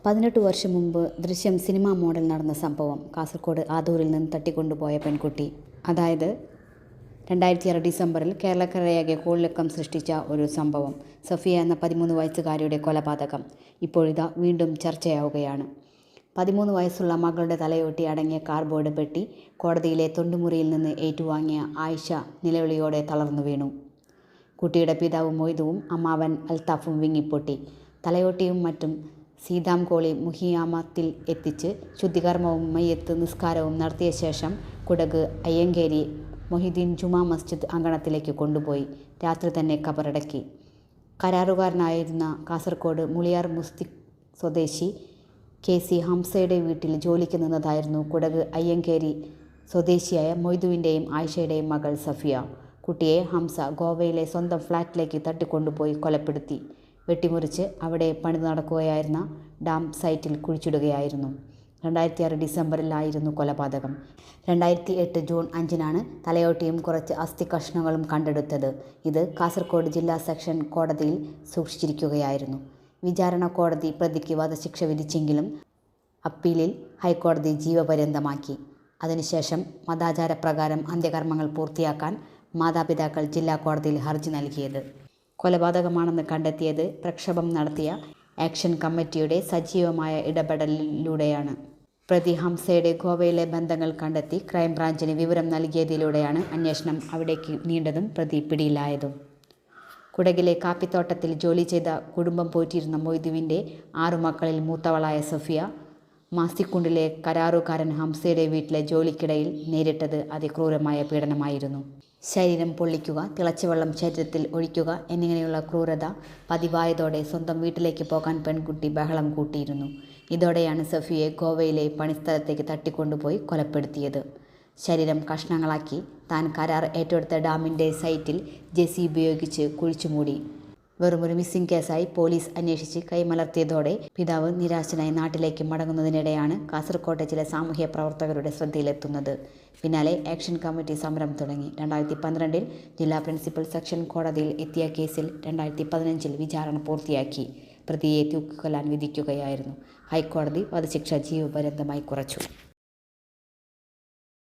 18 വർഷം മുമ്പ് ദൃശ്യം സിനിമാ മോഡൽ നടന്ന സംഭവം. കാസർഗോഡ് ആദൂരിൽ നിന്ന് തട്ടിക്കൊണ്ടുപോയ പെൺകുട്ടി. അതായത് 2006 ഡിസംബറിൽ കേരളക്കരയാകെ കോളിളക്കം സൃഷ്ടിച്ച ഒരു സംഭവം. സഫിയ എന്ന 13 വയസ്സുകാരിയുടെ കൊലപാതകം ഇപ്പോഴിതാ വീണ്ടും ചർച്ചയാവുകയാണ്. 13 വയസ്സുള്ള മകളുടെ തലയോട്ടി അടങ്ങിയ കാർഡ്ബോർഡ് പെട്ടി കോടതിയിലെ തൊണ്ടുമുറിയിൽ നിന്ന് ഏറ്റുവാങ്ങിയ ആയിഷ നിലവിളിയോടെ തളർന്നു വീണു. കുട്ടിയുടെ പിതാവ് മൊയ്തുവും അമ്മാവൻ അൽത്താഫും വിങ്ങിപ്പൊട്ടി. തലയോട്ടിയും മറ്റും സീതാംകോളി മുഹിയാമത്തിൽ എത്തിച്ച് ശുദ്ധികർമ്മവും മയ്യത്ത് നിസ്കാരവും നടത്തിയ ശേഷം കുടക് അയ്യങ്കേരി മൊഹിദ്ദീൻ ജുമാ മസ്ജിദ് അങ്കണത്തിലേക്ക് കൊണ്ടുപോയി രാത്രി തന്നെ കബറടക്കി. കരാറുകാരനായിരുന്ന കാസർഗോഡ് മുളിയാർ മുസ്തിക് സ്വദേശി KC ഹംസയുടെ വീട്ടിൽ ജോലിക്ക് നിന്നതായിരുന്നു കുടക് അയ്യങ്കേരി സ്വദേശിയായ മൊയ്തുവിൻ്റെയും ആയിഷയുടെയും മകൾ സഫിയ. കുട്ടിയെ ഹംസ ഗോവയിലെ സ്വന്തം ഫ്ലാറ്റിലേക്ക് തട്ടിക്കൊണ്ടുപോയി കൊലപ്പെടുത്തി. വെട്ടിമുറിച്ച് അവിടെ പണി നടക്കുകയായിരുന്ന ഡാം സൈറ്റിൽ കുഴിച്ചിടുകയായിരുന്നു. 2006 ഡിസംബറിലായിരുന്നു കൊലപാതകം. 2008 ജൂൺ 5-നാണ് തലയോട്ടിയും കുറച്ച് അസ്ഥി കഷ്ണങ്ങളും കണ്ടെടുത്തത്. ഇത് കാസർഗോഡ് ജില്ലാ സെഷൻ കോടതിയിൽ സൂക്ഷിച്ചിരിക്കുകയായിരുന്നു. വിചാരണ കോടതി പ്രതിക്ക് വധശിക്ഷ വിധിച്ചെങ്കിലും അപ്പീലിൽ ഹൈക്കോടതി ജീവപര്യന്തമാക്കി. അതിനുശേഷം മതാചാരപ്രകാരം അന്ത്യകർമ്മങ്ങൾ പൂർത്തിയാക്കാൻ മാതാപിതാക്കൾ ജില്ലാ കോടതിയിൽ ഹർജി നൽകിയത്. കൊലപാതകമാണെന്ന് കണ്ടെത്തിയത് പ്രക്ഷോഭം നടത്തിയ ആക്ഷൻ കമ്മിറ്റിയുടെ സജീവമായ ഇടപെടലിലൂടെയാണ്. പ്രതി ഹംസയുടെ ഗോവയിലെ ബന്ധങ്ങൾ കണ്ടെത്തി ക്രൈംബ്രാഞ്ചിന് വിവരം നൽകിയതിലൂടെയാണ് അന്വേഷണം അവിടേക്ക് നീണ്ടതും പ്രതി പിടിയിലായതും. കുടകിലെ കാപ്പിത്തോട്ടത്തിൽ ജോലി ചെയ്ത കുടുംബം പോറ്റിയിരുന്ന മൊയ്തുവിൻ്റെ 6 മക്കളിൽ മൂത്തവളായ സഫിയ മാസിക്കുണ്ടിലെ കരാറുകാരൻ ഹംസയുടെ വീട്ടിലെ ജോലിക്കിടയിൽ നേരിട്ടത് അതിക്രൂരമായ പീഡനമായിരുന്നു. ശരീരം പൊള്ളിക്കുക, തിളച്ച വെള്ളം ശരീരത്തിൽ ഒഴിക്കുക എന്നിങ്ങനെയുള്ള ക്രൂരത പതിവായതോടെ സ്വന്തം വീട്ടിലേക്ക് പോകാൻ പെൺകുട്ടി ബഹളം കൂട്ടിയിരുന്നു. ഇതോടെയാണ് സഫിയെ ഗോവയിലെ പണിസ്ഥലത്തേക്ക് തട്ടിക്കൊണ്ടുപോയി കൊലപ്പെടുത്തിയത്. ശരീരം കഷ്ണങ്ങളാക്കി താൻ കരാർ ഏറ്റെടുത്ത ഡാമിൻ്റെ സൈറ്റിൽ JCB ഉപയോഗിച്ച് കുഴിച്ചുമൂടി. വെറുമൊരു മിസ്സിംഗ് കേസായി പോലീസ് അന്വേഷിച്ച് കൈമലർത്തിയതോടെ പിതാവ് നിരാശനായി നാട്ടിലേക്ക് മടങ്ങുന്നതിനിടെയാണ് കാസർകോട്ടെ ചില സാമൂഹ്യ പ്രവർത്തകരുടെ ശ്രദ്ധയിലെത്തുന്നത്. പിന്നാലെ ആക്ഷൻ കമ്മിറ്റി സമരം തുടങ്ങി. 2012-ൽ ജില്ലാ പ്രിൻസിപ്പൽ സെഷൻ കോടതിയിൽ എത്തിയ കേസിൽ 2015-ൽ വിചാരണ പൂർത്തിയാക്കി പ്രതിയെ തൂക്കിക്കൊല്ലാൻ വിധിക്കുകയായിരുന്നു. ഹൈക്കോടതി വധശിക്ഷ ജീവപര്യന്തമായി കുറച്ചു.